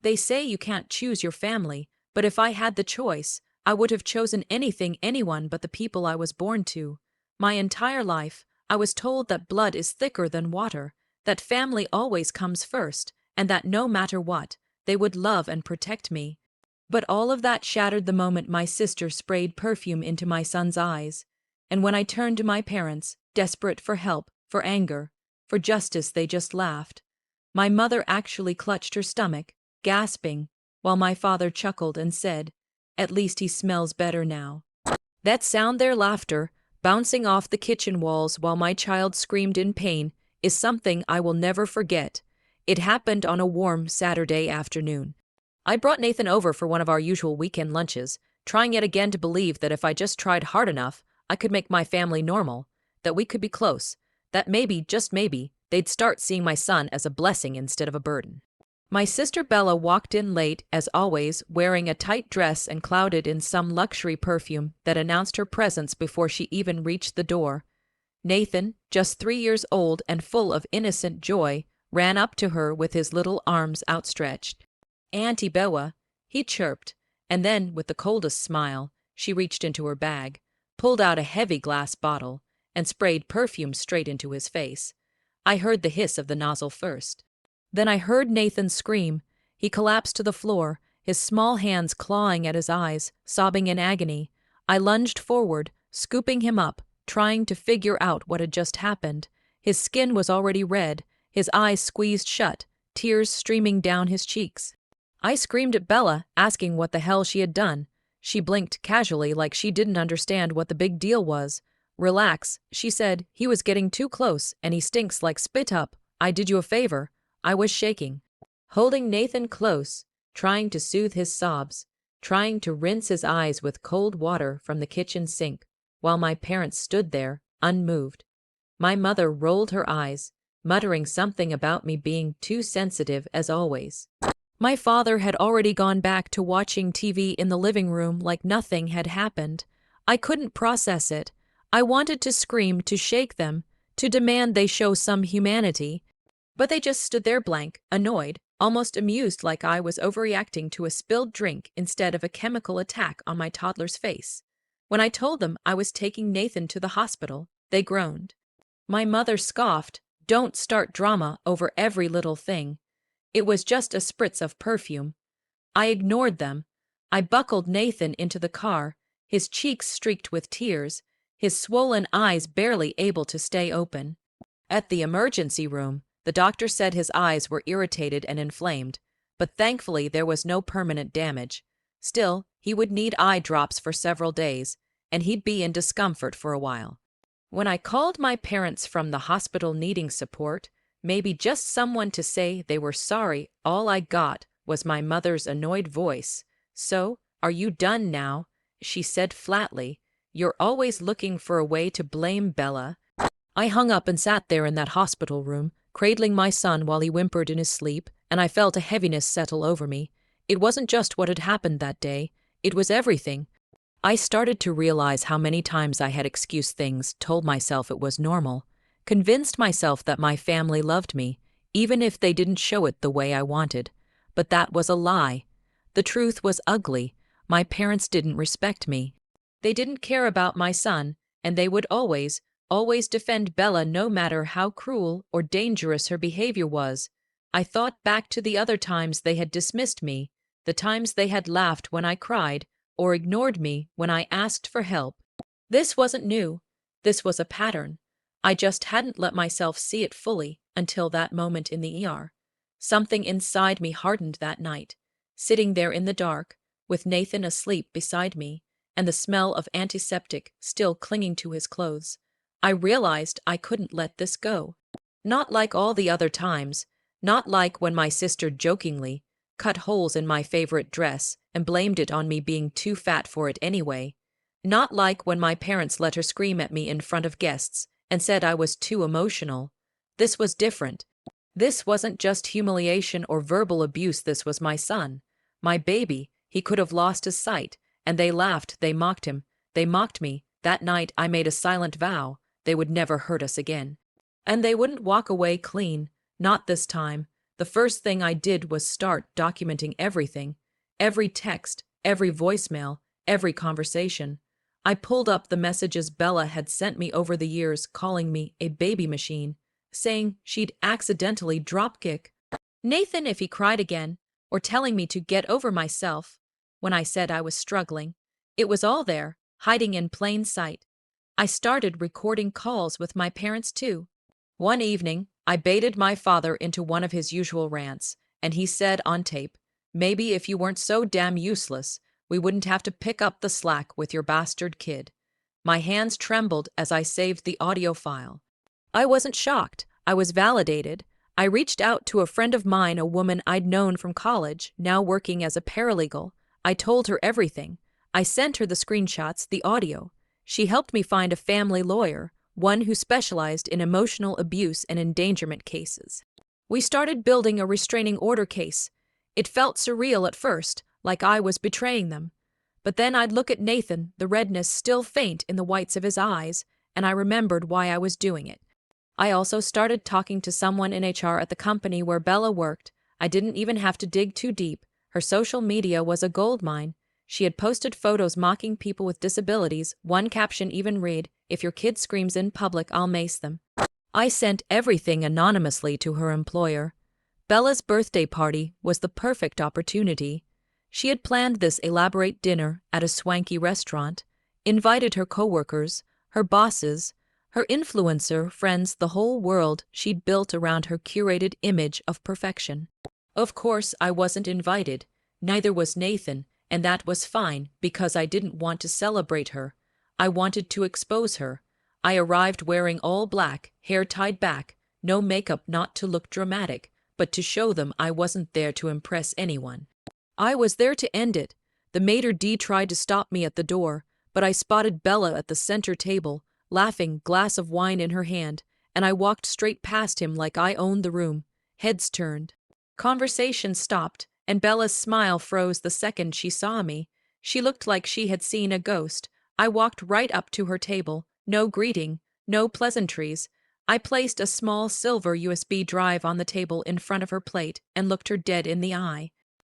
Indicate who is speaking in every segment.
Speaker 1: They say you can't choose your family, but if I had the choice, I would have chosen anyone but the people I was born to. My entire life, I was told that blood is thicker than water, that family always comes first, and that no matter what, they would love and protect me. But all of that shattered the moment my sister sprayed perfume into my son's eyes. And when I turned to my parents, desperate for help, for anger, for justice, they just laughed. My mother actually clutched her stomach, gasping, while my father chuckled and said, "At least he smells better now." That sound, their laughter, bouncing off the kitchen walls while my child screamed in pain, is something I will never forget. It happened on a warm Saturday afternoon. I brought Nathan over for one of our usual weekend lunches, trying yet again to believe that if I just tried hard enough, I could make my family normal, that we could be close, that maybe, just maybe, they'd start seeing my son as a blessing instead of a burden. My sister Bella walked in late, as always, wearing a tight dress and clouded in some luxury perfume that announced her presence before she even reached the door. Nathan, just 3 years old and full of innocent joy, ran up to her with his little arms outstretched. "Auntie Bewa," he chirped, and then, with the coldest smile, she reached into her bag, pulled out a heavy glass bottle, and sprayed perfume straight into his face. I heard the hiss of the nozzle first. Then I heard Nathan scream. He collapsed to the floor, his small hands clawing at his eyes, sobbing in agony. I lunged forward, scooping him up, trying to figure out what had just happened. His skin was already red, his eyes squeezed shut, tears streaming down his cheeks. I screamed at Bella, asking what the hell she had done. She blinked casually like she didn't understand what the big deal was. "Relax," she said. "He was getting too close, and he stinks like spit up. I did you a favor." I was shaking, holding Nathan close, trying to soothe his sobs, trying to rinse his eyes with cold water from the kitchen sink, while my parents stood there, unmoved. My mother rolled her eyes, muttering something about me being too sensitive as always. My father had already gone back to watching TV in the living room like nothing had happened. I couldn't process it. I wanted to scream, to shake them, to demand they show some humanity. But they just stood there blank, annoyed, almost amused, like I was overreacting to a spilled drink instead of a chemical attack on my toddler's face. When I told them I was taking Nathan to the hospital, they groaned. My mother scoffed, "Don't start drama over every little thing. It was just a spritz of perfume." I ignored them. I buckled Nathan into the car, his cheeks streaked with tears, his swollen eyes barely able to stay open. At the emergency room, the doctor said his eyes were irritated and inflamed, but thankfully there was no permanent damage. Still, he would need eye drops for several days, and he'd be in discomfort for a while. When I called my parents from the hospital needing support, maybe just someone to say they were sorry, all I got was my mother's annoyed voice. "So, are you done now?" she said flatly. "You're always looking for a way to blame Bella." I hung up and sat there in that hospital room, cradling my son while he whimpered in his sleep, and I felt a heaviness settle over me. It wasn't just what had happened that day, it was everything. I started to realize how many times I had excused things, told myself it was normal, convinced myself that my family loved me, even if they didn't show it the way I wanted. But that was a lie. The truth was ugly. My parents didn't respect me. They didn't care about my son, and they would always defend Bella no matter how cruel or dangerous her behavior was. I thought back to the other times they had dismissed me, the times they had laughed when I cried, or ignored me when I asked for help. This wasn't new. This was a pattern. I just hadn't let myself see it fully until that moment in the ER. Something inside me hardened that night, sitting there in the dark, with Nathan asleep beside me, and the smell of antiseptic still clinging to his clothes. I realized I couldn't let this go. Not like all the other times, not like when my sister jokingly cut holes in my favorite dress and blamed it on me being too fat for it anyway. Not like when my parents let her scream at me in front of guests and said I was too emotional. This was different. This wasn't just humiliation or verbal abuse, this was my son. My baby. He could have lost his sight, and they laughed, they mocked him, they mocked me. That night I made a silent vow. They would never hurt us again. And they wouldn't walk away clean, not this time. The first thing I did was start documenting everything, every text, every voicemail, every conversation. I pulled up the messages Bella had sent me over the years, calling me a baby machine, saying she'd accidentally dropkick Nathan if he cried again, or telling me to get over myself when I said I was struggling. It was all there, hiding in plain sight. I started recording calls with my parents too. One evening, I baited my father into one of his usual rants, and he said on tape, "Maybe if you weren't so damn useless, we wouldn't have to pick up the slack with your bastard kid." My hands trembled as I saved the audio file. I wasn't shocked. I was validated. I reached out to a friend of mine, a woman I'd known from college, now working as a paralegal. I told her everything. I sent her the screenshots, the audio. She helped me find a family lawyer, one who specialized in emotional abuse and endangerment cases. We started building a restraining order case. It felt surreal at first, like I was betraying them. But then I'd look at Nathan, the redness still faint in the whites of his eyes, and I remembered why I was doing it. I also started talking to someone in HR at the company where Bella worked. I didn't even have to dig too deep. Her social media was a goldmine. She had posted photos mocking people with disabilities. One caption even read, "If your kid screams in public, I'll mace them." I sent everything anonymously to her employer. Bella's birthday party was the perfect opportunity. She had planned this elaborate dinner at a swanky restaurant, invited her coworkers, her bosses, her influencer friends, the whole world she'd built around her curated image of perfection. Of course, I wasn't invited. Neither was Nathan, and that was fine because I didn't want to celebrate her. I wanted to expose her. I arrived wearing all black, hair tied back, no makeup, not to look dramatic, but to show them I wasn't there to impress anyone. I was there to end it. The maitre d' tried to stop me at the door, but I spotted Bella at the center table, laughing, glass of wine in her hand, and I walked straight past him like I owned the room. Heads turned. Conversation stopped, and Bella's smile froze the second she saw me. She looked like she had seen a ghost. I walked right up to her table. No greeting, no pleasantries. I placed a small silver USB drive on the table in front of her plate and looked her dead in the eye.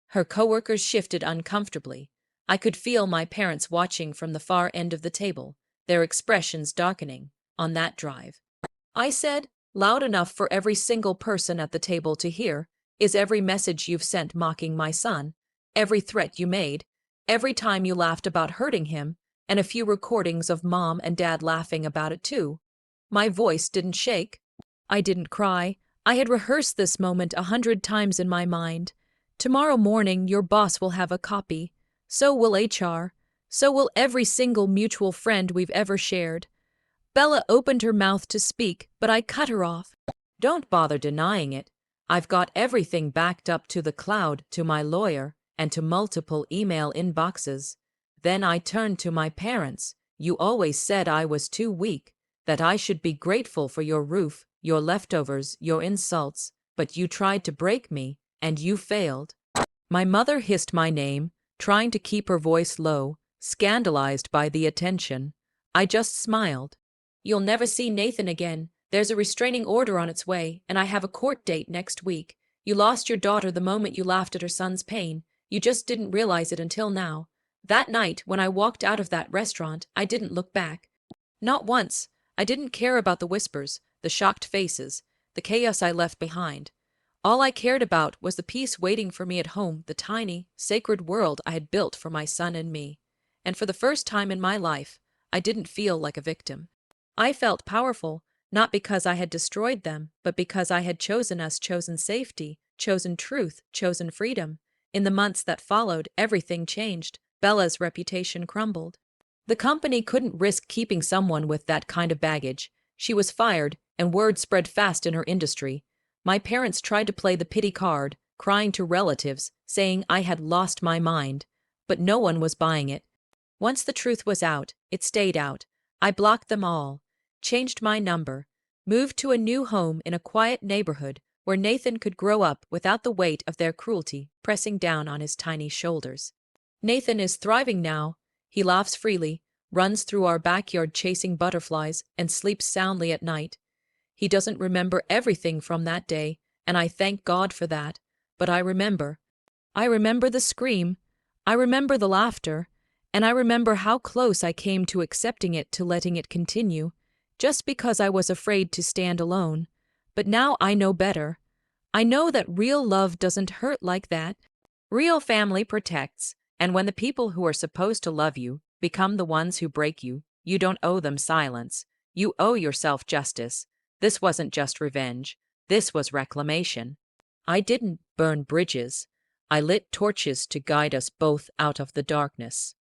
Speaker 1: Her coworkers shifted uncomfortably. I could feel my parents watching from the far end of the table, their expressions darkening. On that drive, I said, loud enough for every single person at the table to hear, "Is every message you've sent mocking my son? Every threat you made? Every time you laughed about hurting him? And a few recordings of mom and dad laughing about it too?" My voice didn't shake. I didn't cry. I had rehearsed this moment 100 times in my mind. Tomorrow morning your boss will have a copy. So will HR. So will every single mutual friend we've ever shared. Bella opened her mouth to speak, but I cut her off. "Don't bother denying it. I've got everything backed up to the cloud, to my lawyer, and to multiple email inboxes." Then I turned to my parents. "You always said I was too weak, that I should be grateful for your roof, your leftovers, your insults, but you tried to break me, and you failed." My mother hissed my name, trying to keep her voice low, scandalized by the attention. I just smiled. "You'll never see Nathan again. There's a restraining order on its way, and I have a court date next week. You lost your daughter the moment you laughed at her son's pain. You just didn't realize it until now. That night, when I walked out of that restaurant, I didn't look back. Not once. I didn't care about the whispers, the shocked faces, the chaos I left behind. All I cared about was the peace waiting for me at home, the tiny, sacred world I had built for my son and me. And for the first time in my life, I didn't feel like a victim. I felt powerful, not because I had destroyed them, but because I had chosen us, chosen safety, chosen truth, chosen freedom. In the months that followed, everything changed. Bella's reputation crumbled. The company couldn't risk keeping someone with that kind of baggage. She was fired, and word spread fast in her industry. My parents tried to play the pity card, crying to relatives, saying I had lost my mind. But no one was buying it. Once the truth was out, it stayed out. I blocked them all, changed my number, moved to a new home in a quiet neighborhood where Nathan could grow up without the weight of their cruelty pressing down on his tiny shoulders. Nathan is thriving now. He laughs freely, runs through our backyard chasing butterflies, and sleeps soundly at night. He doesn't remember everything from that day, and I thank God for that. But I remember. I remember the scream. I remember the laughter. And I remember how close I came to accepting it, to letting it continue, just because I was afraid to stand alone. But now I know better. I know that real love doesn't hurt like that. Real family protects, and when the people who are supposed to love you become the ones who break you, you don't owe them silence. You owe yourself justice. This wasn't just revenge. This was reclamation. I didn't burn bridges. I lit torches to guide us both out of the darkness.